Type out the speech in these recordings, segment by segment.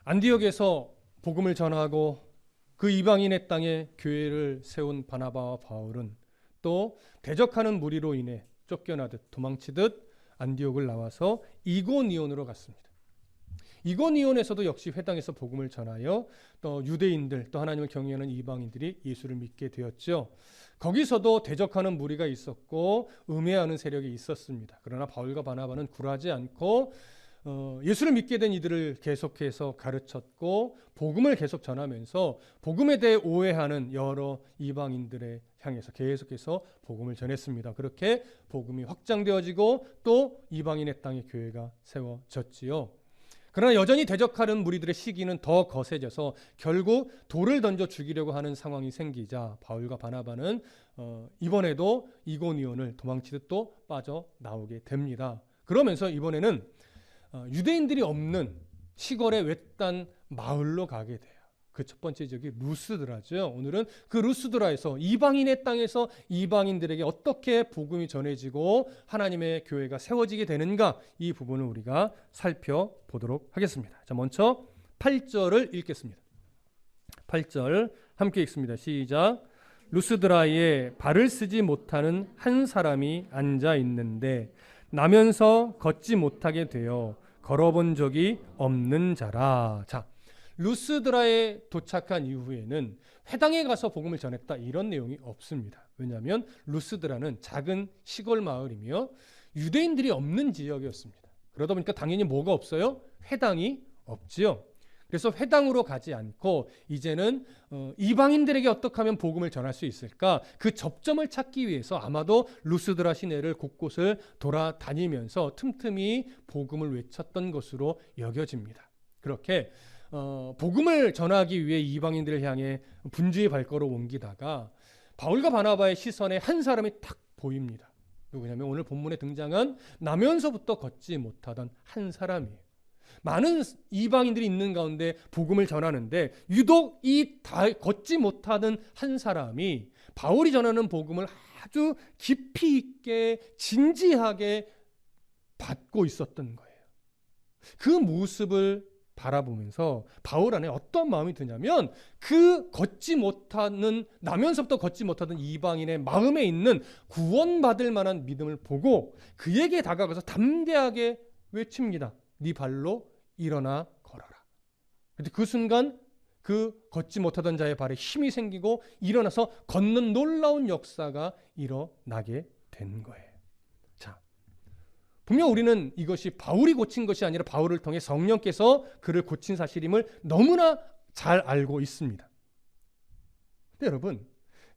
안디옥에서 복음을 전하고 그 이방인의 땅에 교회를 세운 바나바와 바울은 또 대적하는 무리로 인해 쫓겨나듯 도망치듯 안디옥을 나와서 이고니온으로 갔습니다. 이고니온에서도 역시 회당에서 복음을 전하여 또 유대인들 또 하나님을 경외하는 이방인들이 예수를 믿게 되었죠. 거기서도 대적하는 무리가 있었고 음해하는 세력이 있었습니다. 그러나 바울과 바나바는 굴하지 않고 예수를 믿게 된 이들을 계속해서 가르쳤고 복음을 계속 전하면서 복음에 대해 오해하는 여러 이방인들에 향해서 계속해서 복음을 전했습니다. 그렇게 복음이 확장되어지고 또 이방인의 땅에 교회가 세워졌지요. 그러나 여전히 대적하는 무리들의 시기는 더 거세져서 결국 돌을 던져 죽이려고 하는 상황이 생기자 바울과 바나바는 이번에도 이고니온을 도망치듯 또 빠져나오게 됩니다. 그러면서 이번에는 유대인들이 없는 시골의 외딴 마을로 가게 돼요. 그 첫 번째 지역이 루스드라죠. 오늘은 그 루스드라에서 이방인의 땅에서 이방인들에게 어떻게 복음이 전해지고 하나님의 교회가 세워지게 되는가, 이 부분을 우리가 살펴보도록 하겠습니다. 자, 먼저 8절을 읽겠습니다. 8절 함께 읽습니다. 시작. 루스드라에 발을 쓰지 못하는 한 사람이 앉아 있는데 나면서 걷지 못하게 되어 걸어본 적이 없는 자라. 자, 루스드라에 도착한 이후에는 회당에 가서 복음을 전했다 이런 내용이 없습니다. 왜냐하면 루스드라는 작은 시골 마을이며 유대인들이 없는 지역이었습니다. 그러다 보니까 당연히 뭐가 없어요? 회당이 없지요. 그래서 회당으로 가지 않고 이제는 이방인들에게 어떻게 하면 복음을 전할 수 있을까? 그 접점을 찾기 위해서 아마도 루스드라 시내를 곳곳을 돌아다니면서 틈틈이 복음을 외쳤던 것으로 여겨집니다. 그렇게 복음을 전하기 위해 이방인들을 향해 분주히 발걸어 옮기다가 바울과 바나바의 시선에 한 사람이 탁 보입니다. 누구냐면 오늘 본문에 등장한 나면서부터 걷지 못하던 한 사람이에요. 많은 이방인들이 있는 가운데 복음을 전하는데 유독 이 걷지 못하는 한 사람이 바울이 전하는 복음을 아주 깊이 있게 진지하게 받고 있었던 거예요. 그 모습을 바라보면서 바울 안에 어떤 마음이 드냐면 그 걷지 못하는 나면서부터 걷지 못하던 이방인의 마음에 있는 구원받을 만한 믿음을 보고 그에게 다가가서 담대하게 외칩니다. 네 발로 일어나 걸어라. 그런데 그 순간 그 걷지 못하던 자의 발에 힘이 생기고 일어나서 걷는 놀라운 역사가 일어나게 된 거예요. 자, 분명 우리는 이것이 바울이 고친 것이 아니라 바울을 통해 성령께서 그를 고친 사실임을 너무나 잘 알고 있습니다. 근데 여러분,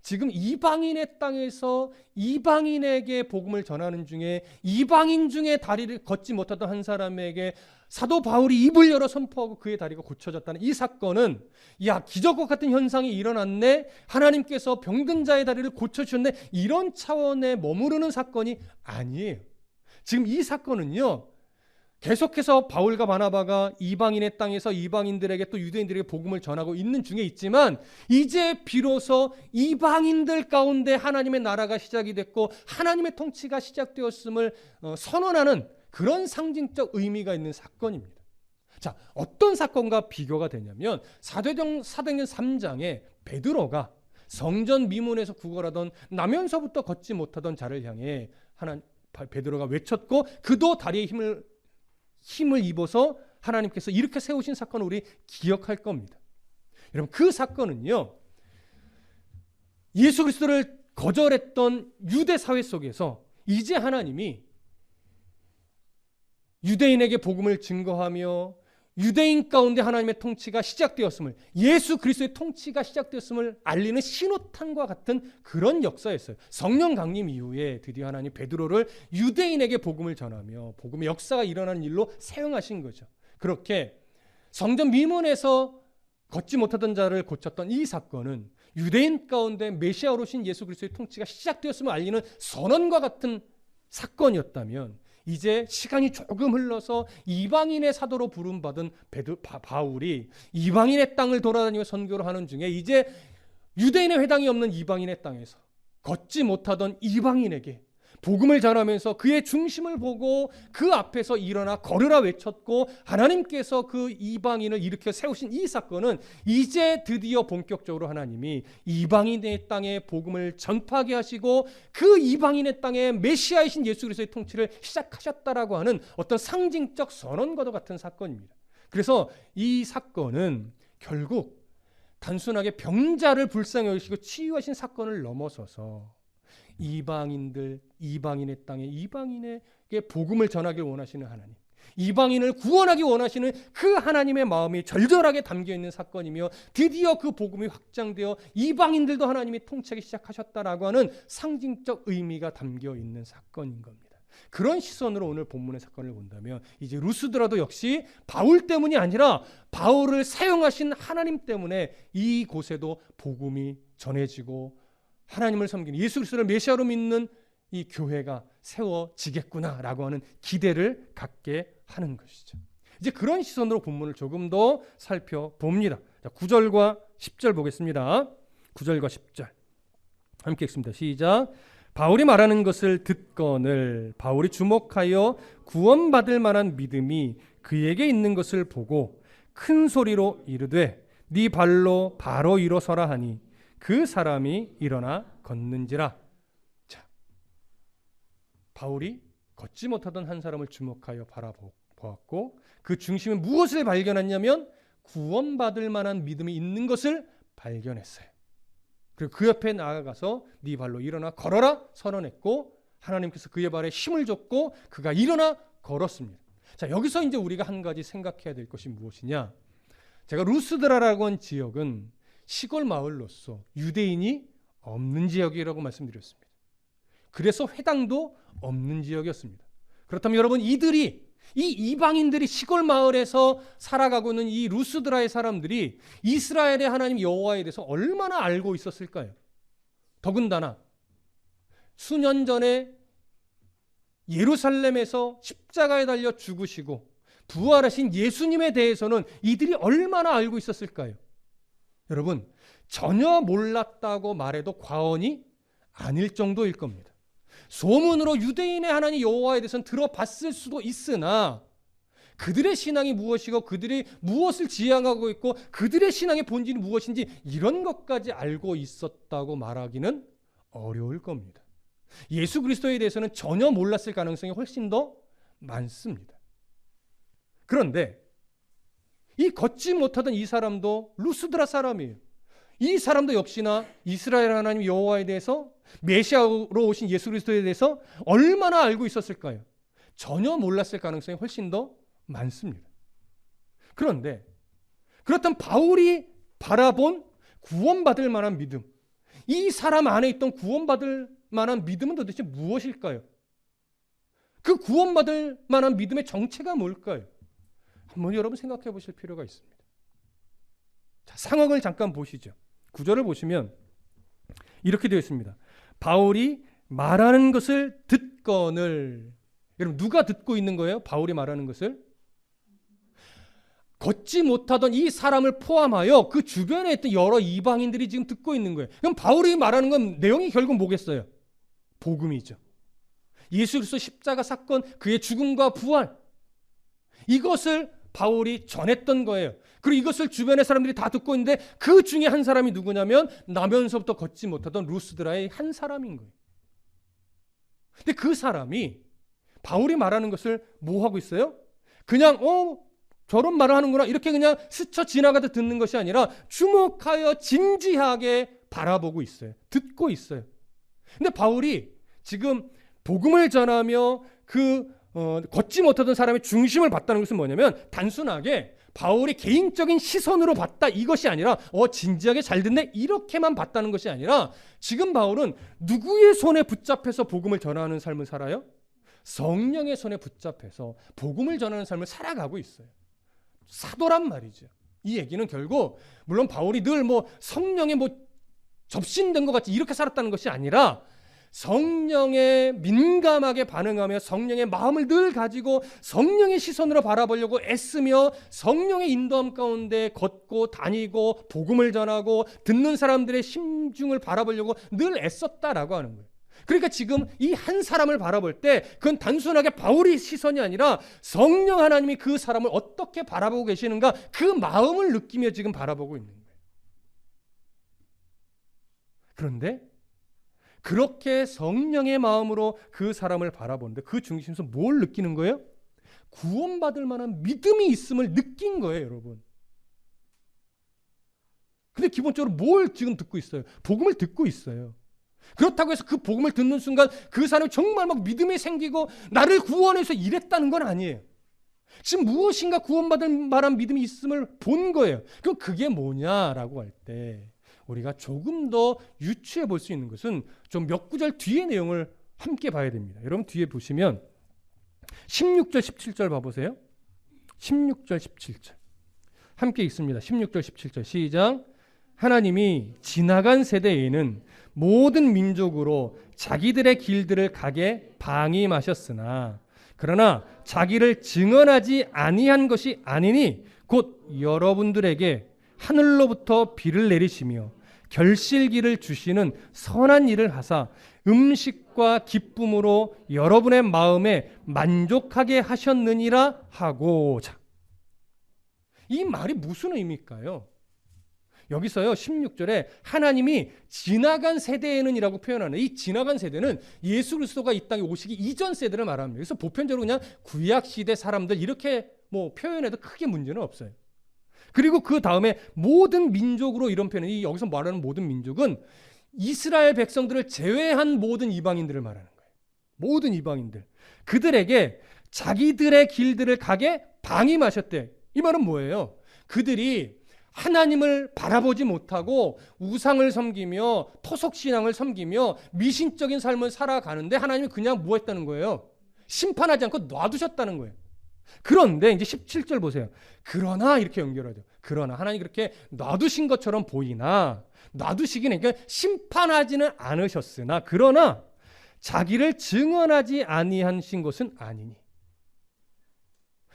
지금 이방인의 땅에서 이방인에게 복음을 전하는 중에 이방인 중에 다리를 걷지 못하던 한 사람에게 사도 바울이 입을 열어 선포하고 그의 다리가 고쳐졌다는 이 사건은 기적과 같은 현상이 일어났네, 하나님께서 병든 자의 다리를 고쳐주셨네, 이런 차원에 머무르는 사건이 아니에요. 지금 이 사건은요, 계속해서 바울과 바나바가 이방인의 땅에서 이방인들에게 또 유대인들에게 복음을 전하고 있는 중에 있지만 이제 비로소 이방인들 가운데 하나님의 나라가 시작이 됐고 하나님의 통치가 시작되었음을 선언하는 그런 상징적 의미가 있는 사건입니다. 자, 어떤 사건과 비교가 되냐면 사도행전 3장에 베드로가 성전 미문에서 구걸하던 나면서부터 걷지 못하던 자를 향해 베드로가 외쳤고 그도 다리에 힘을 입어서 하나님께서 이렇게 세우신 사건을 우리 기억할 겁니다. 여러분, 그 사건은요, 예수 그리스도를 거절했던 유대 사회 속에서 이제 하나님이 유대인에게 복음을 증거하며 유대인 가운데 하나님의 통치가 시작되었음을, 예수 그리스도의 통치가 시작되었음을 알리는 신호탄과 같은 그런 역사였어요. 성령 강림 이후에 드디어 하나님 베드로를 유대인에게 복음을 전하며 복음의 역사가 일어나는 일로 사용하신 거죠. 그렇게 성전 미문에서 걷지 못하던 자를 고쳤던 이 사건은 유대인 가운데 메시아로 오신 예수 그리스도의 통치가 시작되었음을 알리는 선언과 같은 사건이었다면 이제 시간이 조금 흘러서 이방인의 사도로 부름받은 바울이 이방인의 땅을 돌아다니며 선교를 하는 중에 이제 유대인의 회당이 없는 이방인의 땅에서 걷지 못하던 이방인에게 복음을 전하면서 그의 중심을 보고 그 앞에서 일어나 걸으라 외쳤고 하나님께서 그 이방인을 일으켜 세우신 이 사건은 이제 드디어 본격적으로 하나님이 이방인의 땅에 복음을 전파하게 하시고 그 이방인의 땅에 메시아이신 예수 그리스도의 통치를 시작하셨다라고 하는 어떤 상징적 선언과도 같은 사건입니다. 그래서 이 사건은 결국 단순하게 병자를 불쌍히 여기시고 치유하신 사건을 넘어서서 이방인의 땅에 이방인에게 복음을 전하길 원하시는 하나님, 이방인을 구원하기 원하시는 그 하나님의 마음이 절절하게 담겨 있는 사건이며 드디어 그 복음이 확장되어 이방인들도 하나님이 통치하기 시작하셨다라고 하는 상징적 의미가 담겨 있는 사건인 겁니다. 그런 시선으로 오늘 본문의 사건을 본다면 이제 루스드라도 역시 바울 때문이 아니라 바울을 사용하신 하나님 때문에 이곳에도 복음이 전해지고 하나님을 섬기는 예수 그리스도를 메시아로 믿는 이 교회가 세워지겠구나라고 하는 기대를 갖게 하는 것이죠. 이제 그런 시선으로 본문을 조금 더 살펴봅니다. 자, 9절과 10절 보겠습니다. 9절과 10절 함께 읽습니다. 시작. 바울이 말하는 것을 듣거늘 바울이 주목하여 구원받을 만한 믿음이 그에게 있는 것을 보고 큰 소리로 이르되 네 발로 바로 일어서라 하니 그 사람이 일어나 걷는지라. 자, 바울이 걷지 못하던 한 사람을 주목하여 바라보았고 그 중심에 무엇을 발견했냐면 구원받을 만한 믿음이 있는 것을 발견했어요. 그리고 그 옆에 나아가서 네 발로 일어나 걸어라 선언했고 하나님께서 그의 발에 힘을 줬고 그가 일어나 걸었습니다. 자, 여기서 이제 우리가 한 가지 생각해야 될 것이 무엇이냐? 제가 루스드라라고 한 지역은 시골 마을로서 유대인이 없는 지역이라고 말씀드렸습니다. 그래서 회당도 없는 지역이었습니다. 그렇다면 여러분 이 이방인들이 시골 마을에서 살아가고 있는 이 루스드라의 사람들이 이스라엘의 하나님 여호와에 대해서 얼마나 알고 있었을까요? 더군다나 수년 전에 예루살렘에서 십자가에 달려 죽으시고 부활하신 예수님에 대해서는 이들이 얼마나 알고 있었을까요? 여러분 전혀 몰랐다고 말해도 과언이 아닐 정도일 겁니다. 소문으로 유대인의 하나님 여호와에 대해서는 들어봤을 수도 있으나 그들의 신앙이 무엇이고 그들이 무엇을 지향하고 있고 그들의 신앙의 본질이 무엇인지 이런 것까지 알고 있었다고 말하기는 어려울 겁니다. 예수 그리스도에 대해서는 전혀 몰랐을 가능성이 훨씬 더 많습니다. 그런데 이 걷지 못하던 이 사람도 루스드라 사람이에요. 이 사람도 역시나 이스라엘 하나님 여호와에 대해서 메시아로 오신 예수 그리스도에 대해서 얼마나 알고 있었을까요? 전혀 몰랐을 가능성이 훨씬 더 많습니다. 그런데 그렇다면 바울이 바라본 구원받을 만한 믿음, 이 사람 안에 있던 구원받을 만한 믿음은 도대체 무엇일까요? 그 구원받을 만한 믿음의 정체가 뭘까요? 한번 여러분 생각해 보실 필요가 있습니다. 자, 상황을 잠깐 보시죠. 9절을 보시면 이렇게 되어 있습니다. 바울이 말하는 것을 듣거늘. 여러분 누가 듣고 있는 거예요? 바울이 말하는 것을? 걷지 못하던 이 사람을 포함하여 그 주변에 있던 여러 이방인들이 지금 듣고 있는 거예요. 그럼 바울이 말하는 건 내용이 결국 뭐겠어요? 복음이죠. 예수 그리스도 십자가 사건, 그의 죽음과 부활, 이것을 바울이 전했던 거예요. 그리고 이것을 주변의 사람들이 다 듣고 있는데 그 중에 한 사람이 누구냐면 나면서부터 걷지 못하던 루스드라의 한 사람인 거예요. 근데 그 사람이 바울이 말하는 것을 뭐 하고 있어요? 그냥 저런 말을 하는구나 이렇게 그냥 스쳐 지나가다 듣는 것이 아니라 주목하여 진지하게 바라보고 있어요. 듣고 있어요. 근데 바울이 지금 복음을 전하며 걷지 못하던 사람의 중심을 봤다는 것은 뭐냐면 단순하게 바울이 개인적인 시선으로 봤다 이것이 아니라 진지하게 잘 듣네 이렇게만 봤다는 것이 아니라 지금 바울은 누구의 손에 붙잡혀서 복음을 전하는 삶을 살아요? 성령의 손에 붙잡혀서 복음을 전하는 삶을 살아가고 있어요. 사도란 말이죠. 이 얘기는 결국 물론 바울이 늘 성령에 접신된 것 같이 이렇게 살았다는 것이 아니라 성령에 민감하게 반응하며 성령의 마음을 늘 가지고 성령의 시선으로 바라보려고 애쓰며 성령의 인도함 가운데 걷고 다니고 복음을 전하고 듣는 사람들의 심중을 바라보려고 늘 애썼다라고 하는 거예요. 그러니까 지금 이 한 사람을 바라볼 때 그건 단순하게 바울의 시선이 아니라 성령 하나님이 그 사람을 어떻게 바라보고 계시는가, 그 마음을 느끼며 지금 바라보고 있는 거예요. 그런데 그렇게 성령의 마음으로 그 사람을 바라보는데 그 중심에서 뭘 느끼는 거예요? 구원받을 만한 믿음이 있음을 느낀 거예요, 여러분. 근데 기본적으로 뭘 지금 듣고 있어요? 복음을 듣고 있어요. 그렇다고 해서 그 복음을 듣는 순간 그 사람이 정말 막 믿음이 생기고 나를 구원해서 이랬다는 건 아니에요. 지금 무엇인가 구원받을 만한 믿음이 있음을 본 거예요. 그럼 그게 뭐냐라고 할 때 우리가 조금 더 유추해 볼 수 있는 것은 좀 몇 구절 뒤의 내용을 함께 봐야 됩니다. 여러분 뒤에 보시면 16절 17절 봐보세요. 16절 17절 함께 읽습니다. 16절 17절 시작. 하나님이 지나간 세대에는 모든 민족으로 자기들의 길들을 가게 방임하셨으나 그러나 자기를 증언하지 아니한 것이 아니니 곧 여러분들에게 하늘로부터 비를 내리시며 결실기를 주시는 선한 일을 하사 음식과 기쁨으로 여러분의 마음에 만족하게 하셨느니라 하고자. 이 말이 무슨 의미일까요? 여기서요 16절에 하나님이 지나간 세대에는 이라고 표현하는 이 지나간 세대는 예수 그리스도가 이 땅에 오시기 이전 세대를 말합니다. 그래서 보편적으로 그냥 구약시대 사람들 이렇게 표현해도 크게 문제는 없어요. 그리고 그 다음에 모든 민족으로 이런 표현이 여기서 말하는 모든 민족은 이스라엘 백성들을 제외한 모든 이방인들을 말하는 거예요. 모든 이방인들. 그들에게 자기들의 길들을 가게 방임하셨대. 이 말은 뭐예요? 그들이 하나님을 바라보지 못하고 우상을 섬기며 토속신앙을 섬기며 미신적인 삶을 살아가는데 하나님이 그냥 뭐 했다는 거예요? 심판하지 않고 놔두셨다는 거예요. 그런데 이제 17절 보세요. 그러나 이렇게 연결하죠. 그러나 하나님 그렇게 놔두신 것처럼 보이나 놔두시기는 그러니까 심판하지는 않으셨으나 그러나 자기를 증언하지 아니하신 것은 아니니.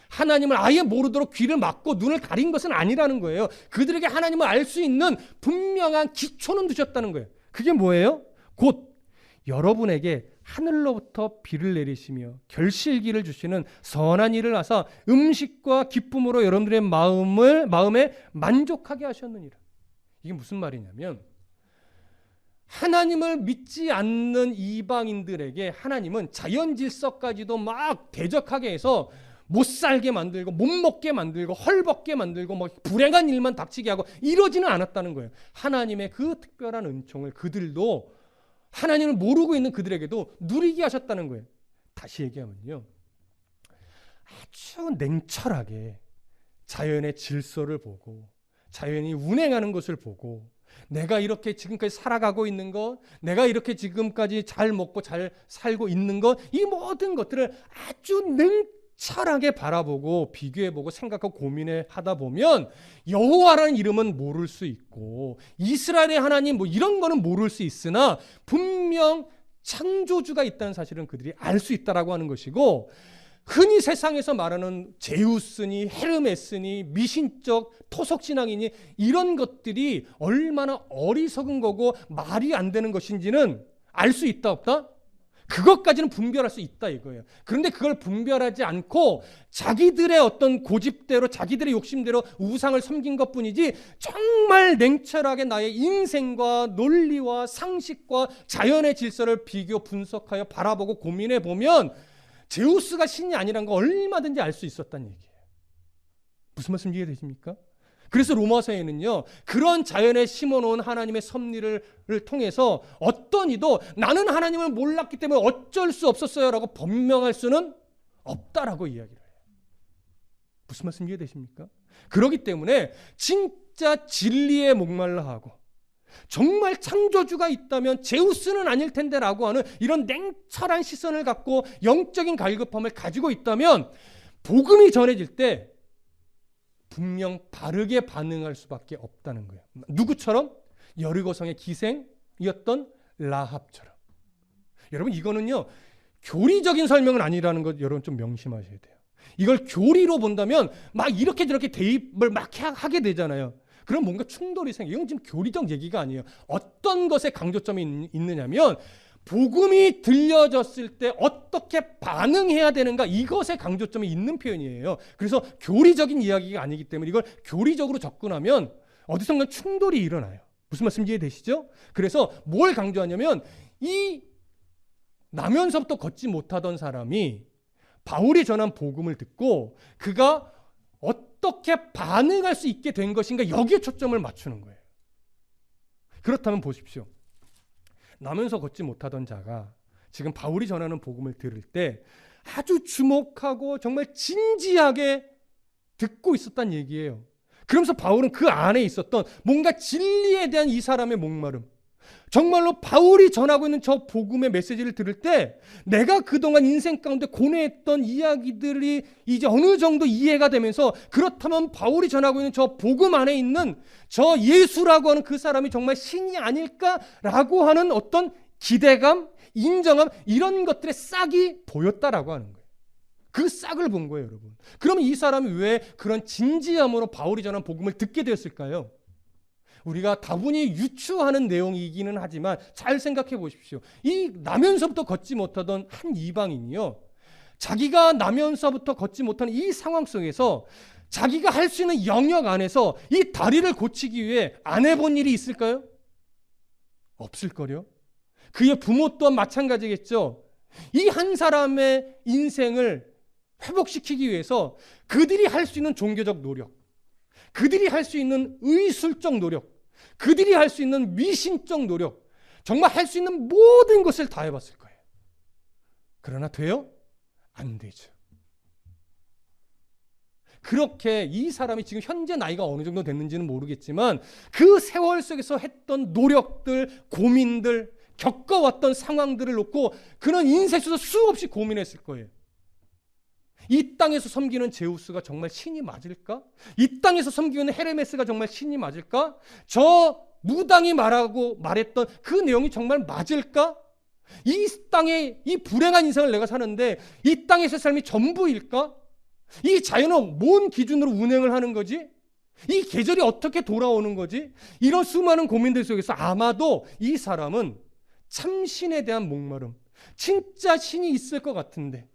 하나님을 아예 모르도록 귀를 막고 눈을 가린 것은 아니라는 거예요. 그들에게 하나님을 알 수 있는 분명한 기초는 두셨다는 거예요. 그게 뭐예요? 곧 여러분에게 하늘로부터 비를 내리시며 결실기를 주시는 선한 일을 하사 음식과 기쁨으로 여러분들의 마음에 만족하게 하셨느니라. 이게 무슨 말이냐면 하나님을 믿지 않는 이방인들에게 하나님은 자연 질서까지도 막 대적하게 해서 못 살게 만들고 못 먹게 만들고 헐벗게 만들고 막 불행한 일만 닥치게 하고 이러지는 않았다는 거예요. 하나님의 그 특별한 은총을 그들도 하나님을 모르고 있는 그들에게도 누리게 하셨다는 거예요. 다시 얘기하면요. 아주 냉철하게 자연의 질서를 보고 자연이 운행하는 것을 보고 내가 이렇게 지금까지 살아가고 있는 것, 내가 이렇게 지금까지 잘 먹고 잘 살고 있는 것, 이 모든 것들을 아주 냉철하게 바라보고 비교해보고 생각하고 고민해 하다 보면 여호와라는 이름은 모를 수 있고 이스라엘의 하나님 뭐 이런 거는 모를 수 있으나 분명 창조주가 있다는 사실은 그들이 알 수 있다라고 하는 것이고 흔히 세상에서 말하는 제우스니 헤르메스니 미신적 토속신앙이니 이런 것들이 얼마나 어리석은 거고 말이 안 되는 것인지는 알 수 있다 없다? 그것까지는 분별할 수 있다 이거예요. 그런데 그걸 분별하지 않고 자기들의 어떤 고집대로 자기들의 욕심대로 우상을 섬긴 것뿐이지 정말 냉철하게 나의 인생과 논리와 상식과 자연의 질서를 비교 분석하여 바라보고 고민해 보면 제우스가 신이 아니란 거 얼마든지 알 수 있었다는 얘기예요. 무슨 말씀 이해되십니까? 그래서 로마서에는요 그런 자연에 심어놓은 하나님의 섭리를 통해서 어떤 이도 나는 하나님을 몰랐기 때문에 어쩔 수 없었어요 라고 변명할 수는 없다라고 이야기를 해요. 무슨 말씀 이해되십니까? 그렇기 때문에 진짜 진리에 목말라 하고 정말 창조주가 있다면 제우스는 아닐 텐데 라고 하는 이런 냉철한 시선을 갖고 영적인 갈급함을 가지고 있다면 복음이 전해질 때 분명 바르게 반응할 수밖에 없다는 거예요. 누구처럼? 여리고성의 기생이었던 라합처럼. 여러분 이거는요 교리적인 설명은 아니라는 것 여러분 좀 명심하셔야 돼요. 이걸 교리로 본다면 막 이렇게 저렇게 대입을 막 하게 되잖아요. 그럼 뭔가 충돌이 생겨요. 이건 지금 교리적 얘기가 아니에요. 어떤 것에 강조점이 있느냐면 복음이 들려졌을 때 어떻게 반응해야 되는가, 이것에 강조점이 있는 표현이에요. 그래서 교리적인 이야기가 아니기 때문에 이걸 교리적으로 접근하면 어디선가 충돌이 일어나요. 무슨 말씀인지 이해되시죠? 그래서 뭘 강조하냐면 이 나면서부터 걷지 못하던 사람이 바울이 전한 복음을 듣고 그가 어떻게 반응할 수 있게 된 것인가, 여기에 초점을 맞추는 거예요. 그렇다면 보십시오. 나면서 걷지 못하던 자가 지금 바울이 전하는 복음을 들을 때 아주 주목하고 정말 진지하게 듣고 있었단 얘기예요. 그러면서 바울은 그 안에 있었던 뭔가 진리에 대한 이 사람의 목마름, 정말로 바울이 전하고 있는 저 복음의 메시지를 들을 때 내가 그동안 인생 가운데 고뇌했던 이야기들이 이제 어느 정도 이해가 되면서, 그렇다면 바울이 전하고 있는 저 복음 안에 있는 저 예수라고 하는 그 사람이 정말 신이 아닐까라고 하는 어떤 기대감, 인정함, 이런 것들의 싹이 보였다라고 하는 거예요. 그 싹을 본 거예요, 여러분. 그러면 이 사람이 왜 그런 진지함으로 바울이 전한 복음을 듣게 되었을까요? 우리가 다분히 유추하는 내용이기는 하지만 잘 생각해 보십시오. 이 나면서부터 걷지 못하던 한 이방인이요, 자기가 나면서부터 걷지 못하는 이 상황 속에서 자기가 할 수 있는 영역 안에서 이 다리를 고치기 위해 안 해본 일이 있을까요? 없을걸요. 그의 부모 또한 마찬가지겠죠. 이 한 사람의 인생을 회복시키기 위해서 그들이 할 수 있는 종교적 노력, 그들이 할 수 있는 의술적 노력, 그들이 할 수 있는 미신적 노력, 정말 할 수 있는 모든 것을 다 해봤을 거예요. 그러나 돼요? 안 되죠. 그렇게 이 사람이 지금 현재 나이가 어느 정도 됐는지는 모르겠지만 그 세월 속에서 했던 노력들, 고민들, 겪어왔던 상황들을 놓고 그는 인생 속에서 수없이 고민했을 거예요. 이 땅에서 섬기는 제우스가 정말 신이 맞을까? 이 땅에서 섬기는 헤르메스가 정말 신이 맞을까? 저 무당이 말했던 그 내용이 정말 맞을까? 이 땅에 이 불행한 인생을 내가 사는데 이 땅에서 삶이 전부일까? 이 자연은 뭔 기준으로 운행을 하는 거지? 이 계절이 어떻게 돌아오는 거지? 이런 수많은 고민들 속에서 아마도 이 사람은 참 신에 대한 목마름, 진짜 신이 있을 것 같은데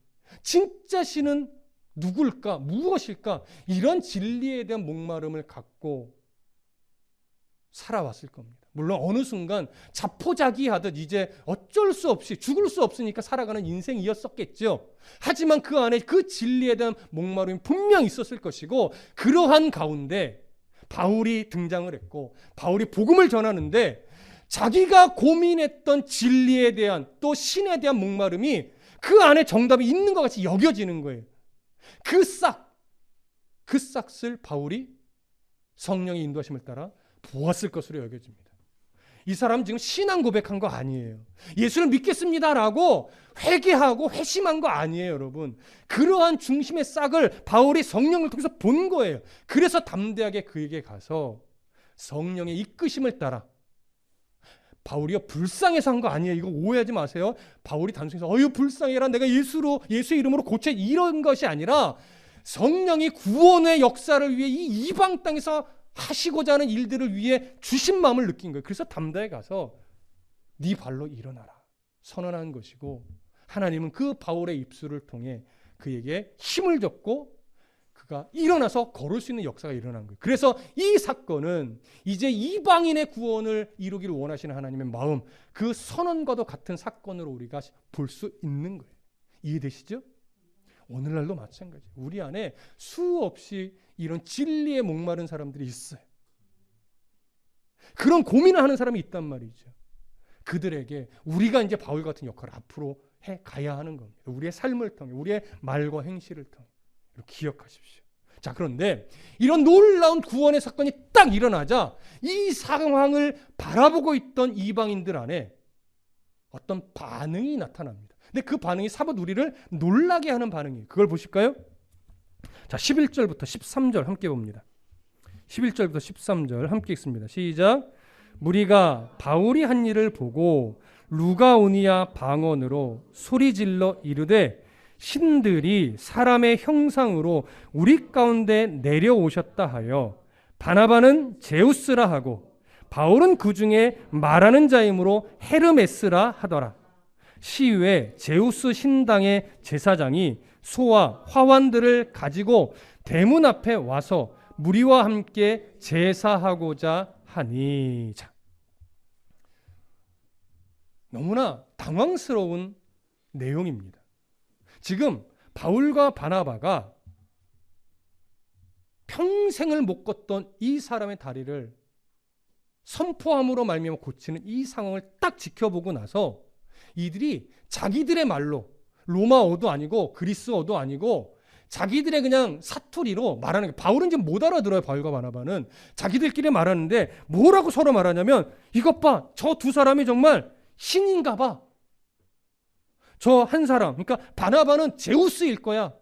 진짜 신은 누굴까? 무엇일까? 이런 진리에 대한 목마름을 갖고 살아왔을 겁니다. 물론 어느 순간 자포자기하듯 이제 어쩔 수 없이 죽을 수 없으니까 살아가는 인생이었었겠죠. 하지만 그 안에 그 진리에 대한 목마름이 분명히 있었을 것이고, 그러한 가운데 바울이 등장을 했고 바울이 복음을 전하는데 자기가 고민했던 진리에 대한 또 신에 대한 목마름이 그 안에 정답이 있는 것 같이 여겨지는 거예요. 그 싹을 바울이 성령의 인도하심을 따라 보았을 것으로 여겨집니다. 이 사람은 지금 신앙 고백한 거 아니에요. 예수를 믿겠습니다라고 회개하고 회심한 거 아니에요, 여러분. 그러한 중심의 싹을 바울이 성령을 통해서 본 거예요. 그래서 담대하게 그에게 가서 성령의 이끄심을 따라, 바울이요 불쌍해서 한 거 아니에요. 이거 오해하지 마세요. 바울이 단순해서 어유 불쌍해라, 내가 예수의 이름으로 고쳐, 이런 것이 아니라 성령이 구원의 역사를 위해 이 이방 땅에서 하시고자 하는 일들을 위해 주신 마음을 느낀 거예요. 그래서 담대히 가서 네 발로 일어나라 선언한 것이고, 하나님은 그 바울의 입술을 통해 그에게 힘을 줬고 그가 일어나서 걸을 수 있는 역사가 일어난 거예요. 그래서 이 사건은 이제 이방인의 구원을 이루기를 원하시는 하나님의 마음, 그 선언과도 같은 사건으로 우리가 볼 수 있는 거예요. 이해되시죠? 오늘날도 마찬가지예요. 우리 안에 수없이 이런 진리에 목마른 사람들이 있어요. 그런 고민을 하는 사람이 있단 말이죠. 그들에게 우리가 이제 바울 같은 역할을 앞으로 해 가야 하는 겁니다. 우리의 삶을 통해, 우리의 말과 행실을 통해. 기억하십시오. 자, 그런데 이런 놀라운 구원의 사건이 딱 일어나자 이 상황을 바라보고 있던 이방인들 안에 어떤 반응이 나타납니다. 근데 그 반응이 사뭇 우리를 놀라게 하는 반응이에요. 그걸 보실까요? 자, 11절부터 13절 함께 봅니다. 11절부터 13절 함께 읽습니다. 시작. 무리가 바울이 한 일을 보고 루가오니아 방언으로 소리질러 이르되 신들이 사람의 형상으로 우리 가운데 내려오셨다 하여 바나바는 제우스라 하고 바울은 그 중에 말하는 자이므로 헤르메스라 하더라. 시위에 제우스 신당의 제사장이 소와 화환들을 가지고 대문 앞에 와서 무리와 함께 제사하고자 하니. 자, 너무나 당황스러운 내용입니다. 지금 바울과 바나바가 평생을 못 걷던 이 사람의 다리를 선포함으로 말미암아 고치는 이 상황을 딱 지켜보고 나서 이들이 자기들의 말로, 로마어도 아니고 그리스어도 아니고 자기들의 그냥 사투리로 말하는 게, 바울은 지금 못 알아들어요. 바울과 바나바는 자기들끼리 말하는데 뭐라고 서로 말하냐면, 이것 봐, 저 두 사람이 정말 신인가 봐. 저 한 사람, 그러니까 바나바는 제우스일 거야.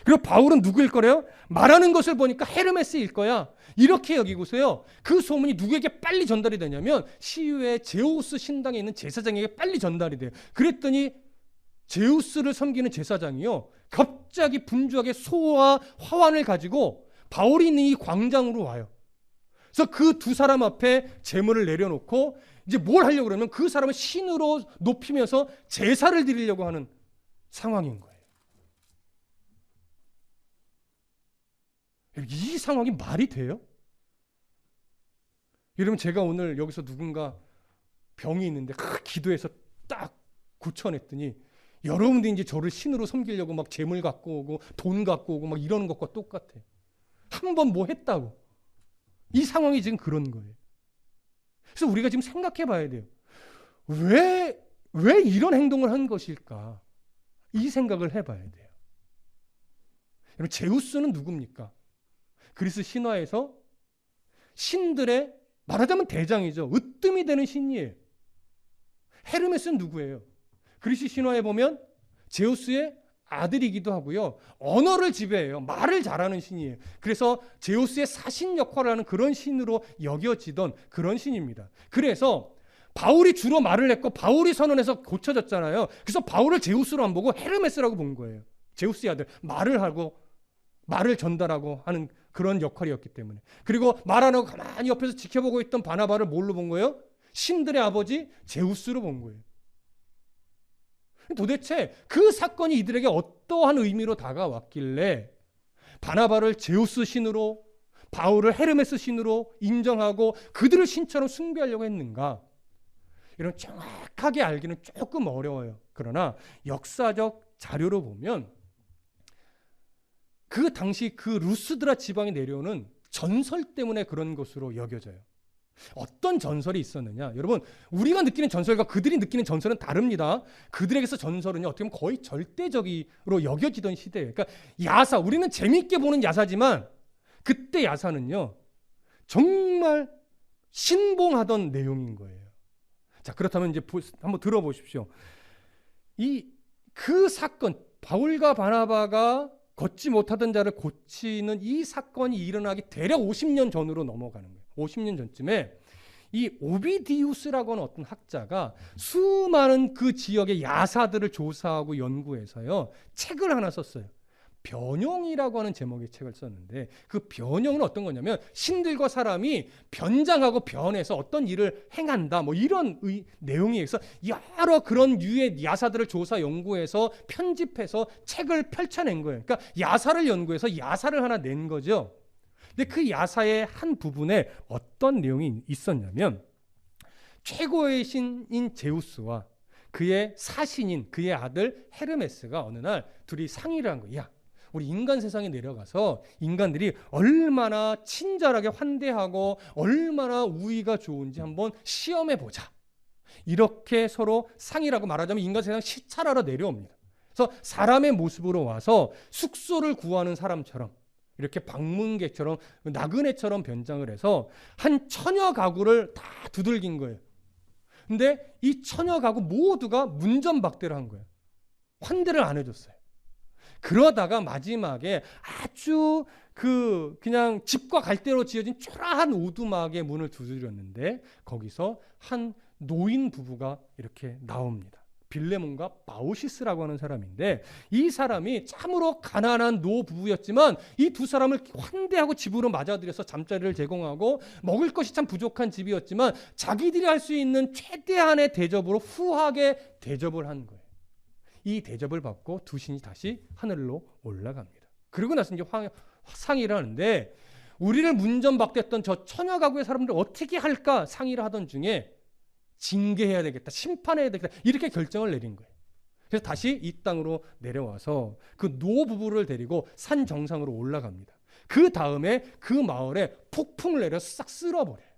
그리고 바울은 누구일 거래요? 말하는 것을 보니까 헤르메스일 거야. 이렇게 여기고서요, 그 소문이 누구에게 빨리 전달이 되냐면 시위에 제우스 신당에 있는 제사장에게 빨리 전달이 돼요. 그랬더니 제우스를 섬기는 제사장이요, 갑자기 분주하게 소와 화환을 가지고 바울이 있는 이 광장으로 와요. 그래서 그 두 사람 앞에 제물을 내려놓고 이제 뭘 하려고 그러면 그 사람을 신으로 높이면서 제사를 드리려고 하는 상황인 거예요. 이 상황이 말이 돼요? 여러분, 제가 오늘 여기서 누군가 병이 있는데 기도해서 딱 고쳐냈더니 여러분들이 이제 저를 신으로 섬기려고 막 재물 갖고 오고 돈 갖고 오고 막 이러는 것과 똑같아. 한 번 뭐 했다고. 이 상황이 지금 그런 거예요. 그래서 우리가 지금 생각해 봐야 돼요. 왜 이런 행동을 한 것일까? 이 생각을 해봐야 돼요. 여러분, 제우스는 누굽니까? 그리스 신화에서 신들의 말하자면 대장이죠. 으뜸이 되는 신이에요. 헤르메스는 누구예요? 그리스 신화에 보면 제우스의 아들이기도 하고요, 언어를 지배해요. 말을 잘하는 신이에요. 그래서 제우스의 사신 역할을 하는 그런 신으로 여겨지던 그런 신입니다. 그래서 바울이 주로 말을 했고 바울이 선언해서 고쳐졌잖아요. 그래서 바울을 제우스로 안 보고 헤르메스라고 본 거예요. 제우스의 아들, 말을 하고 말을 전달하고 하는 그런 역할이었기 때문에. 그리고 말 안 하고 가만히 옆에서 지켜보고 있던 바나바를 뭘로 본 거예요? 신들의 아버지 제우스로 본 거예요. 도대체 그 사건이 이들에게 어떠한 의미로 다가왔길래 바나바를 제우스 신으로, 바울을 헤르메스 신으로 인정하고 그들을 신처럼 숭배하려고 했는가? 이런 정확하게 알기는 조금 어려워요. 그러나 역사적 자료로 보면 그 당시 그 루스드라 지방에 내려오는 전설 때문에 그런 것으로 여겨져요. 어떤 전설이 있었느냐? 여러분, 우리가 느끼는 전설과 그들이 느끼는 전설은 다릅니다. 그들에게서 전설은요, 어떻게 보면 거의 절대적으로 여겨지던 시대예요. 그러니까 야사, 우리는 재미있게 보는 야사지만 그때 야사는요, 정말 신봉하던 내용인 거예요. 자, 그렇다면 이제 한번 들어보십시오. 그 사건, 바울과 바나바가 걷지 못하던 자를 고치는 이 사건이 일어나기 대략 50년 전으로 넘어가는 거예요. 50년 전쯤에 이 오비디우스라고 하는 어떤 학자가 수많은 그 지역의 야사들을 조사하고 연구해서요, 책을 하나 썼어요. 변형이라고 하는 제목의 책을 썼는데, 그 변형은 어떤 거냐면 신들과 사람이 변장하고 변해서 어떤 일을 행한다, 뭐 이런 내용이 있어. 여러 그런 류의 야사들을 조사 연구해서 편집해서 책을 펼쳐낸 거예요. 그러니까 야사를 연구해서 야사를 하나 낸 거죠. 근데 그 야사의 한 부분에 어떤 내용이 있었냐면, 최고의 신인 제우스와 그의 사신인 그의 아들 헤르메스가 어느 날 둘이 상의를 한 거야. 야, 우리 인간 세상에 내려가서 인간들이 얼마나 친절하게 환대하고 얼마나 우위가 좋은지 한번 시험해 보자. 이렇게 서로 상의라고 말하자면 인간 세상 시찰하러 내려옵니다. 그래서 사람의 모습으로 와서 숙소를 구하는 사람처럼 이렇게 방문객처럼 나그네처럼 변장을 해서 한 천여 가구를 다 두들긴 거예요. 근데 이 천여 가구 모두가 문전박대를 한 거예요. 환대를 안 해줬어요. 그러다가 마지막에 아주 그냥 집과 갈대로 지어진 초라한 오두막의 문을 두드렸는데 거기서 한 노인 부부가 이렇게 나옵니다. 빌레몬과 바우시스라고 하는 사람인데, 이 사람이 참으로 가난한 노부부였지만 이 두 사람을 환대하고 집으로 맞아들여서 잠자리를 제공하고 먹을 것이 참 부족한 집이었지만 자기들이 할 수 있는 최대한의 대접으로 후하게 대접을 한 거예요. 이 대접을 받고 두 신이 다시 하늘로 올라갑니다. 그리고 나서 이제 상의를 하는데 우리를 문전박대했던 저 처녀 가구의 사람들 어떻게 할까 상의를 하던 중에 징계해야 되겠다, 심판해야 되겠다 이렇게 결정을 내린 거예요. 그래서 다시 이 땅으로 내려와서 그 노 부부를 데리고 산 정상으로 올라갑니다. 그 다음에 그 마을에 폭풍을 내려서 싹 쓸어버려요.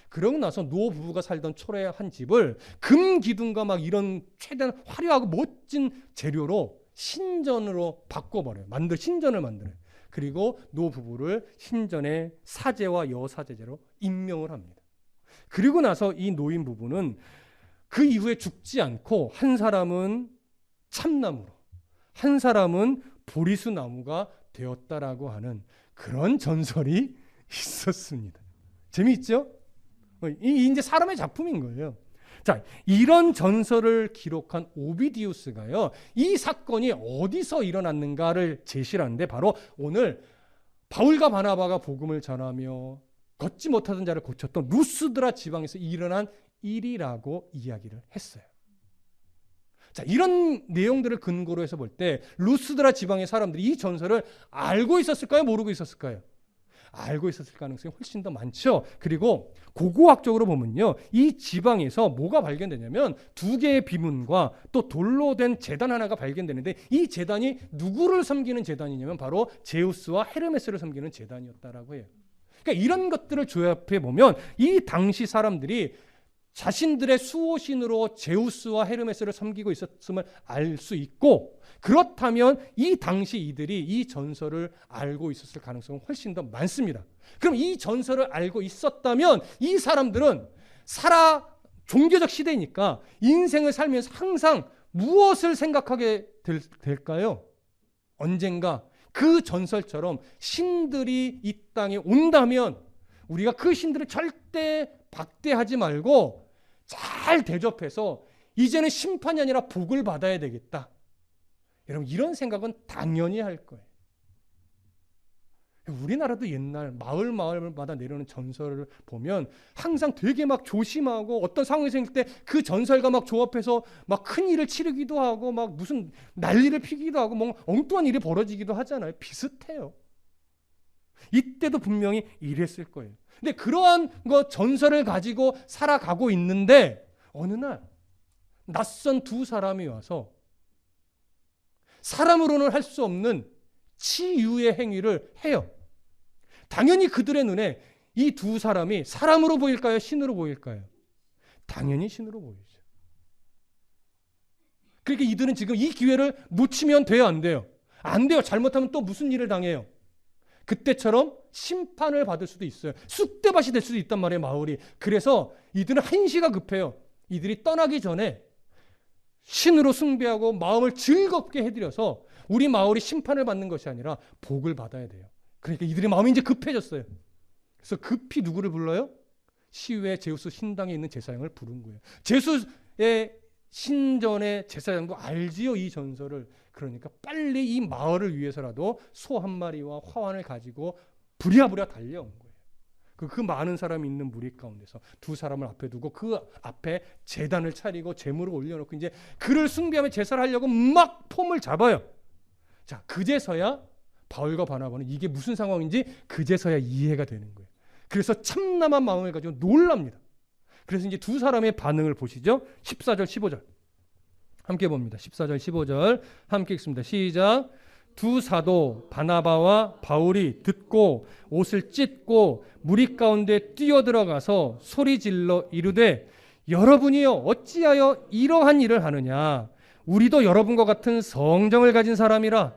그러고 나서 노 부부가 살던 초라의 한 집을 금 기둥과 막 이런 최대한 화려하고 멋진 재료로 신전으로 바꿔버려요. 신전을 만들어요. 그리고 노 부부를 신전의 사제와 여사제제로 임명을 합니다. 그리고 나서 이 노인 부부는 그 이후에 죽지 않고 한 사람은 참나무로, 한 사람은 보리수 나무가 되었다라고 하는 그런 전설이 있었습니다. 재미있죠? 이제 사람의 작품인 거예요. 자, 이런 전설을 기록한 오비디우스가요, 이 사건이 어디서 일어났는가를 제시를 하는데 바로 오늘 바울과 바나바가 복음을 전하며 걷지 못하던 자를 고쳤던 루스드라 지방에서 일어난 일이라고 이야기를 했어요. 자, 이런 내용들을 근거로 해서 볼 때 루스드라 지방의 사람들이 이 전설을 알고 있었을까요? 모르고 있었을까요? 알고 있었을 가능성이 훨씬 더 많죠. 그리고 고고학적으로 보면요, 이 지방에서 뭐가 발견되냐면 두 개의 비문과 또 돌로 된 제단 하나가 발견되는데 이 제단이 누구를 섬기는 제단이냐면 바로 제우스와 헤르메스를 섬기는 제단이었다라고 해요. 그러니까 이런 것들을 조합해 보면 이 당시 사람들이 자신들의 수호신으로 제우스와 헤르메스를 섬기고 있었음을 알 수 있고, 그렇다면 이 당시 이들이 이 전설을 알고 있었을 가능성은 훨씬 더 많습니다. 그럼 이 전설을 알고 있었다면 이 사람들은 종교적 시대니까 인생을 살면서 항상 무엇을 생각하게 될까요? 언젠가 그 전설처럼 신들이 이 땅에 온다면 우리가 그 신들을 절대 박대하지 말고 잘 대접해서 이제는 심판이 아니라 복을 받아야 되겠다. 여러분, 이런 생각은 당연히 할 거예요. 우리나라도 옛날 마을마다 내려오는 전설을 보면 항상 되게 막 조심하고 어떤 상황이 생길 때 그 전설과 막 조합해서 막 큰 일을 치르기도 하고 막 무슨 난리를 피기도 하고 뭐 엉뚱한 일이 벌어지기도 하잖아요. 비슷해요. 이때도 분명히 이랬을 거예요. 근데 그러한 전설을 가지고 살아가고 있는데 어느 날 낯선 두 사람이 와서 사람으로는 할 수 없는 치유의 행위를 해요. 당연히 그들의 눈에 이 두 사람이 사람으로 보일까요? 신으로 보일까요? 당연히 신으로 보이죠. 그러니까 이들은 지금 이 기회를 놓치면 돼요, 안 돼요? 안 돼요. 잘못하면 또 무슨 일을 당해요? 그때처럼 심판을 받을 수도 있어요. 쑥대밭이 될 수도 있단 말이에요, 마을이. 그래서 이들은 한시가 급해요. 이들이 떠나기 전에 신으로 숭배하고 마음을 즐겁게 해드려서 우리 마을이 심판을 받는 것이 아니라 복을 받아야 돼요. 그러니까 이들의 마음이 이제 급해졌어요. 그래서 급히 누구를 불러요? 시외 제우스 신당에 있는 제사장을 부른 거예요. 제우스의 신전의 제사장도 알지요, 이 전설을. 그러니까 빨리 이 마을을 위해서라도 소 한 마리와 화환을 가지고 부랴부랴 달려온 거예요. 그 많은 사람이 있는 무리 가운데서 두 사람을 앞에 두고 그 앞에 제단을 차리고 제물을 올려놓고 이제 그를 숭배하며 제사를 하려고 막 폼을 잡아요. 자, 그제서야 바울과 바나바는 이게 무슨 상황인지 그제서야 이해가 되는 거예요. 그래서 참남한 마음을 가지고 놀랍니다. 그래서 이제 두 사람의 반응을 보시죠. 14절 15절 함께 봅니다. 14절 15절 함께 읽습니다. 시작. 두 사도 바나바와 바울이 듣고 옷을 찢고 무리 가운데 뛰어들어가서 소리질러 이르되 여러분이여 어찌하여 이러한 일을 하느냐. 우리도 여러분과 같은 성정을 가진 사람이라.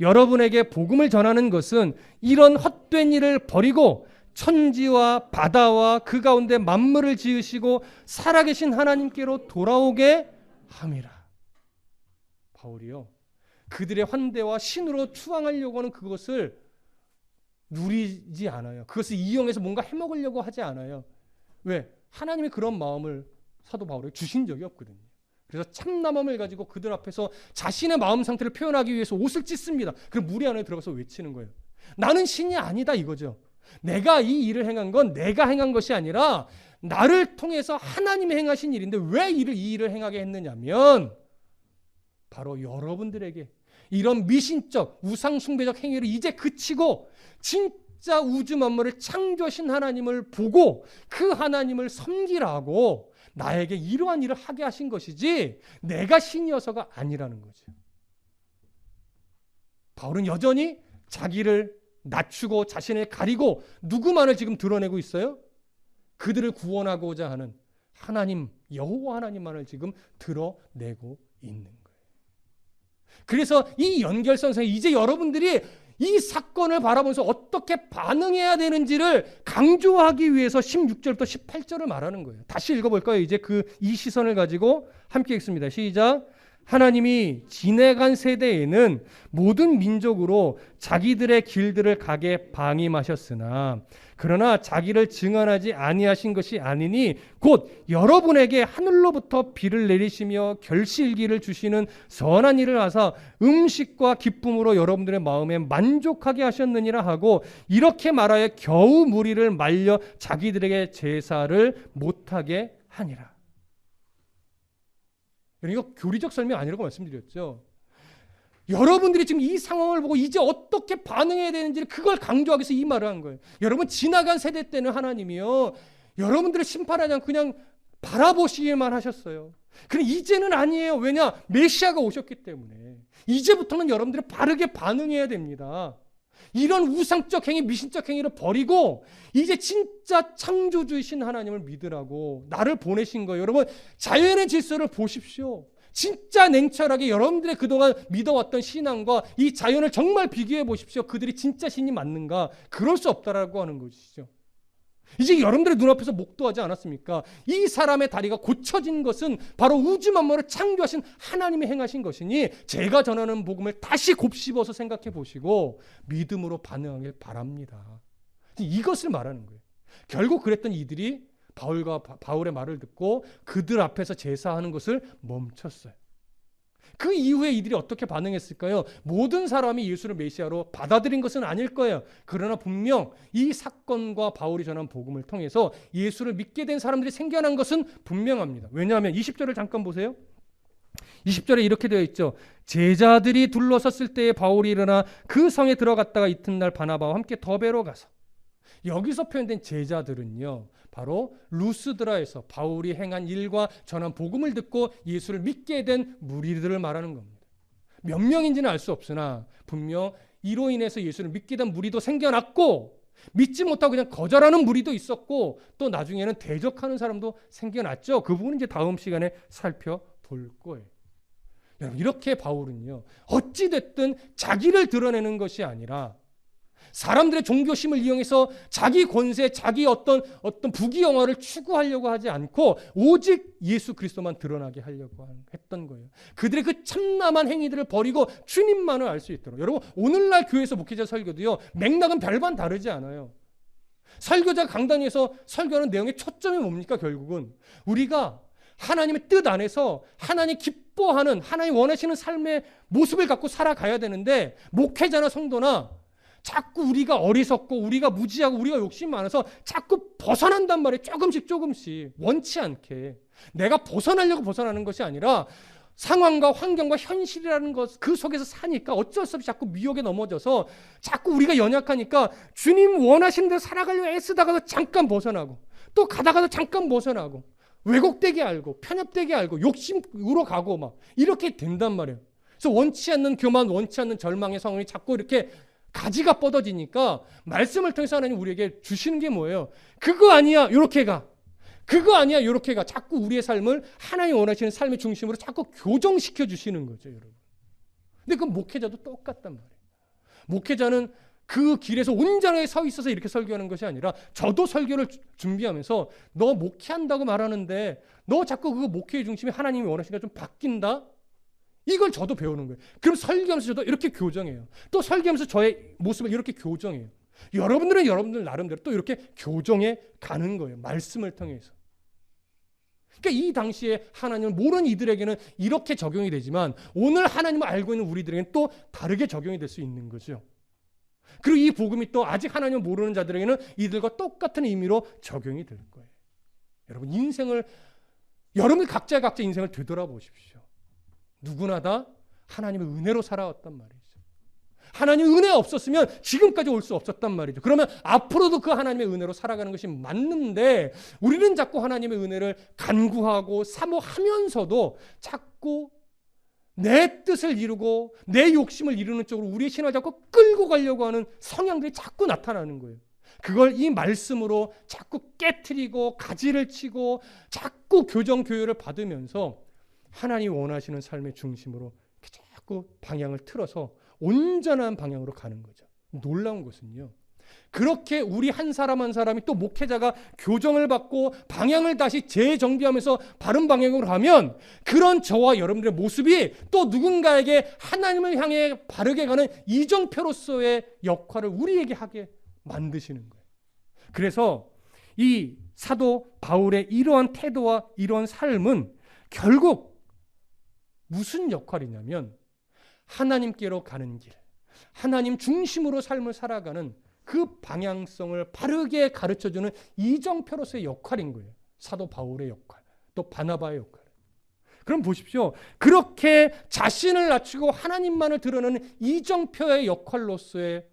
여러분에게 복음을 전하는 것은 이런 헛된 일을 버리고 천지와 바다와 그 가운데 만물을 지으시고 살아계신 하나님께로 돌아오게 함이라. 바울이요, 그들의 환대와 신으로 추앙하려고 하는 그것을 누리지 않아요. 그것을 이용해서 뭔가 해먹으려고 하지 않아요. 왜? 하나님이 그런 마음을 사도 바울에게 주신 적이 없거든요. 그래서 참남함을 가지고 그들 앞에서 자신의 마음 상태를 표현하기 위해서 옷을 찢습니다. 그럼 무리 안에 들어가서 외치는 거예요. 나는 신이 아니다, 이거죠. 내가 이 일을 행한 건 내가 행한 것이 아니라 나를 통해서 하나님이 행하신 일인데 왜 이 일을 행하게 했느냐면 바로 여러분들에게 이런 미신적 우상숭배적 행위를 이제 그치고 진짜 우주 만물을 창조하신 하나님을 보고 그 하나님을 섬기라고 나에게 이러한 일을 하게 하신 것이지 내가 신이어서가 아니라는 거죠. 바울은 여전히 자기를 낮추고 자신을 가리고 누구만을 지금 드러내고 있어요? 그들을 구원하고자 하는 하나님, 여호와 하나님만을 지금 드러내고 있는 거예요. 그래서 이 연결선상에 이제 여러분들이 이 사건을 바라보면서 어떻게 반응해야 되는지를 강조하기 위해서 16절부터 18절을 말하는 거예요. 다시 읽어볼까요? 이제 이 시선을 가지고 함께 읽습니다. 시작. 하나님이 지나간 세대에는 모든 민족으로 자기들의 길들을 가게 방임하셨으나 그러나 자기를 증언하지 아니하신 것이 아니니 곧 여러분에게 하늘로부터 비를 내리시며 결실기를 주시는 선한 일을 하사 음식과 기쁨으로 여러분들의 마음에 만족하게 하셨느니라 하고 이렇게 말하여 겨우 무리를 말려 자기들에게 제사를 못하게 하니라. 이거 교리적 설명 아니라고 말씀드렸죠. 여러분들이 지금 이 상황을 보고 이제 어떻게 반응해야 되는지를 그걸 강조하기 위해서 이 말을 한 거예요. 여러분 지나간 세대 때는 하나님이요 여러분들을 심판하지 않고 그냥 바라보시기만 하셨어요. 그런데 이제는 아니에요. 왜냐? 메시아가 오셨기 때문에 이제부터는 여러분들이 바르게 반응해야 됩니다. 이런 우상적 행위, 미신적 행위를 버리고 이제 진짜 창조주이신 하나님을 믿으라고 나를 보내신 거예요. 여러분 자연의 질서를 보십시오. 진짜 냉철하게 여러분들의 그동안 믿어왔던 신앙과 이 자연을 정말 비교해 보십시오. 그들이 진짜 신이 맞는가? 그럴 수 없다라고 하는 것이죠. 이제 여러분들의 눈앞에서 목도하지 않았습니까? 이 사람의 다리가 고쳐진 것은 바로 우주 만물을 창조하신 하나님이 행하신 것이니 제가 전하는 복음을 다시 곱씹어서 생각해 보시고 믿음으로 반응하길 바랍니다. 이것을 말하는 거예요. 결국 그랬던 이들이 바울의 말을 듣고 그들 앞에서 제사하는 것을 멈췄어요. 그 이후에 이들이 어떻게 반응했을까요? 모든 사람이 예수를 메시아로 받아들인 것은 아닐 거예요. 그러나 분명 이 사건과 바울이 전한 복음을 통해서 예수를 믿게 된 사람들이 생겨난 것은 분명합니다. 왜냐하면 20절을 잠깐 보세요. 20절에 이렇게 되어 있죠. 제자들이 둘러섰을 때에 바울이 일어나 그 성에 들어갔다가 이튿날 바나바와 함께 더베로 가서 여기서 표현된 제자들은요. 바로 루스드라에서 바울이 행한 일과 전한 복음을 듣고 예수를 믿게 된 무리들을 말하는 겁니다. 몇 명인지는 알 수 없으나 분명 이로 인해서 예수를 믿게 된 무리도 생겨났고 믿지 못하고 그냥 거절하는 무리도 있었고 또 나중에는 대적하는 사람도 생겨났죠. 그 부분은 이제 다음 시간에 살펴볼 거예요. 여러분 이렇게 바울은요. 어찌됐든 자기를 드러내는 것이 아니라 사람들의 종교심을 이용해서 자기 권세, 자기 어떤 부귀영화를 추구하려고 하지 않고 오직 예수 그리스도만 드러나게 하려고 했던 거예요. 그들의 그 참남한 행위들을 버리고 주님만을 알 수 있도록. 여러분 오늘날 교회에서 목회자 설교도요. 맥락은 별반 다르지 않아요. 설교자 강단에서 설교하는 내용의 초점이 뭡니까? 결국은 우리가 하나님의 뜻 안에서 하나님 기뻐하는 하나님 원하시는 삶의 모습을 갖고 살아가야 되는데 목회자나 성도나 자꾸 우리가 어리석고 우리가 무지하고 우리가 욕심이 많아서 자꾸 벗어난단 말이에요. 조금씩 원치 않게. 내가 벗어나려고 벗어나는 것이 아니라 상황과 환경과 현실이라는 것 그 속에서 사니까 어쩔 수 없이 자꾸 미혹에 넘어져서 자꾸 우리가 연약하니까 주님 원하시는 대로 살아가려고 애쓰다가도 잠깐 벗어나고 또 가다가도 잠깐 벗어나고 왜곡되게 알고 편협되게 알고 욕심으로 가고 막 이렇게 된단 말이에요. 그래서 원치 않는 교만, 원치 않는 절망의 상황이 자꾸 이렇게 가지가 뻗어지니까 말씀을 통해서 하나님 우리에게 주시는 게 뭐예요? 그거 아니야, 이렇게 가. 그거 아니야, 이렇게 가. 자꾸 우리의 삶을 하나님 원하시는 삶의 중심으로 자꾸 교정시켜 주시는 거죠, 여러분. 근데 그 목회자도 똑같단 말이에요. 목회자는 그 길에서 온전하게 서 있어서 이렇게 설교하는 것이 아니라 저도 설교를 준비하면서 너 목회한다고 말하는데 너 자꾸 그 목회의 중심이 하나님이 원하시니까 좀 바뀐다? 이걸 저도 배우는 거예요. 그럼 설교하면서 저도 이렇게 교정해요. 또 설교하면서 저의 모습을 이렇게 교정해요. 여러분들은 여러분들 나름대로 또 이렇게 교정해 가는 거예요. 말씀을 통해서. 그러니까 이 당시에 하나님을 모르는 이들에게는 이렇게 적용이 되지만 오늘 하나님을 알고 있는 우리들에게는 또 다르게 적용이 될 수 있는 거죠. 그리고 이 복음이 또 아직 하나님을 모르는 자들에게는 이들과 똑같은 의미로 적용이 될 거예요. 여러분 여러분 각자 인생을 되돌아보십시오. 누구나 다 하나님의 은혜로 살아왔단 말이죠. 하나님의 은혜 없었으면 지금까지 올 수 없었단 말이죠. 그러면 앞으로도 그 하나님의 은혜로 살아가는 것이 맞는데 우리는 자꾸 하나님의 은혜를 간구하고 사모하면서도 자꾸 내 뜻을 이루고 내 욕심을 이루는 쪽으로 우리의 신앙을 자꾸 끌고 가려고 하는 성향들이 자꾸 나타나는 거예요. 그걸 이 말씀으로 자꾸 깨트리고 가지를 치고 자꾸 교정교육을 받으면서 하나님이 원하시는 삶의 중심으로 자꾸 방향을 틀어서 온전한 방향으로 가는 거죠. 놀라운 것은요, 그렇게 우리 한 사람 한 사람이 또 목회자가 교정을 받고 방향을 다시 재정비하면서 바른 방향으로 가면 그런 저와 여러분들의 모습이 또 누군가에게 하나님을 향해 바르게 가는 이정표로서의 역할을 우리에게 하게 만드시는 거예요. 그래서 이 사도 바울의 이러한 태도와 이러한 삶은 결국 무슨 역할이냐면 하나님께로 가는 길, 하나님 중심으로 삶을 살아가는 그 방향성을 바르게 가르쳐주는 이정표로서의 역할인 거예요. 사도 바울의 역할, 또 바나바의 역할. 그럼 보십시오. 그렇게 자신을 낮추고 하나님만을 드러내는 이정표의 역할로서의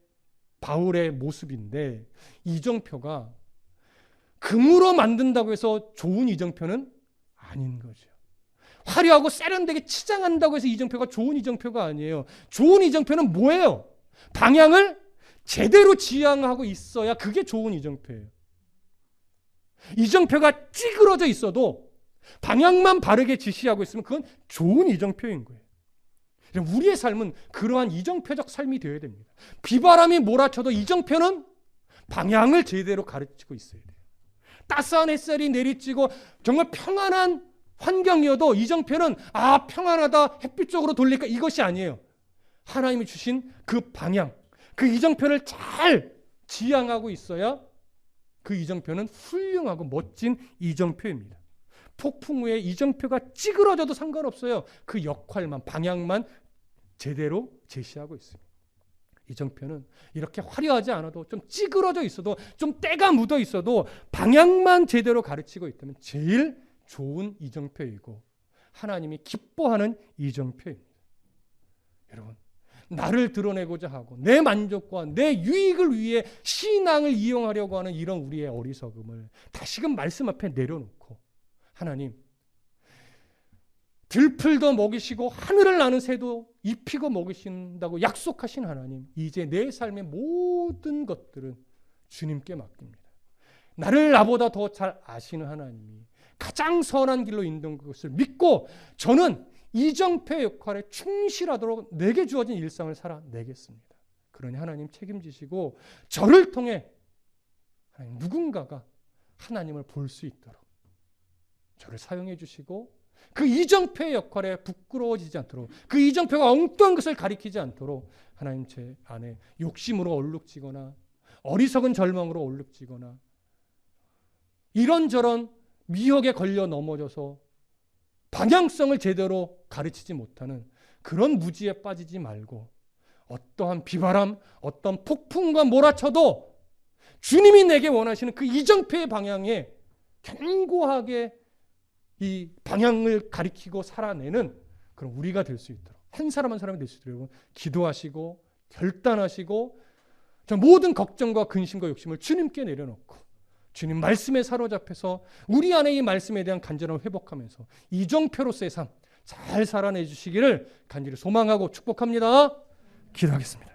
바울의 모습인데, 이정표가 금으로 만든다고 해서 좋은 이정표는 아닌 거죠. 화려하고 세련되게 치장한다고 해서 이정표가 좋은 이정표가 아니에요. 좋은 이정표는 뭐예요? 방향을 제대로 지향하고 있어야 그게 좋은 이정표예요. 이정표가 찌그러져 있어도 방향만 바르게 지시하고 있으면 그건 좋은 이정표인 거예요. 우리의 삶은 그러한 이정표적 삶이 되어야 됩니다. 비바람이 몰아쳐도 이정표는 방향을 제대로 가르치고 있어야 돼요. 따스한 햇살이 내리쬐고 정말 평안한 환경이어도 이정표는 평안하다, 햇빛 쪽으로 돌릴까, 이것이 아니에요. 하나님이 주신 그 방향, 그 이정표를 잘 지향하고 있어야 그 이정표는 훌륭하고 멋진 이정표입니다. 폭풍 후에 이정표가 찌그러져도 상관없어요. 그 역할만, 방향만 제대로 제시하고 있습니다. 이정표는 이렇게 화려하지 않아도 좀 찌그러져 있어도 좀 때가 묻어 있어도 방향만 제대로 가르치고 있다면 제일 좋은 이정표이고 하나님이 기뻐하는 이정표입니다. 여러분, 나를 드러내고자 하고 내 만족과 내 유익을 위해 신앙을 이용하려고 하는 이런 우리의 어리석음을 다시금 말씀 앞에 내려놓고, 하나님, 들풀도 먹이시고 하늘을 나는 새도 입히고 먹이신다고 약속하신 하나님, 이제 내 삶의 모든 것들은 주님께 맡깁니다. 나를 나보다 더 잘 아시는 하나님이 가장 선한 길로 인도한 것을 믿고 저는 이정표의 역할에 충실하도록 내게 주어진 일상을 살아내겠습니다. 그러니 하나님 책임지시고 저를 통해 하나님 누군가가 하나님을 볼 수 있도록 저를 사용해 주시고 그 이정표의 역할에 부끄러워지지 않도록, 그 이정표가 엉뚱한 것을 가리키지 않도록 하나님 제 안에 욕심으로 얼룩지거나 어리석은 절망으로 얼룩지거나 이런저런 미혹에 걸려 넘어져서 방향성을 제대로 가르치지 못하는 그런 무지에 빠지지 말고 어떠한 비바람, 어떤 폭풍과 몰아쳐도 주님이 내게 원하시는 그 이정표의 방향에 견고하게 이 방향을 가리키고 살아내는 그런 우리가 될 수 있도록, 한 사람 한 사람이 될 수 있도록 기도하시고 결단하시고 저 모든 걱정과 근심과 욕심을 주님께 내려놓고 주님 말씀에 사로잡혀서 우리 안에 이 말씀에 대한 간절함을 회복하면서 이정표로서의 삶 잘 살아내 주시기를 간절히 소망하고 축복합니다. 기도하겠습니다.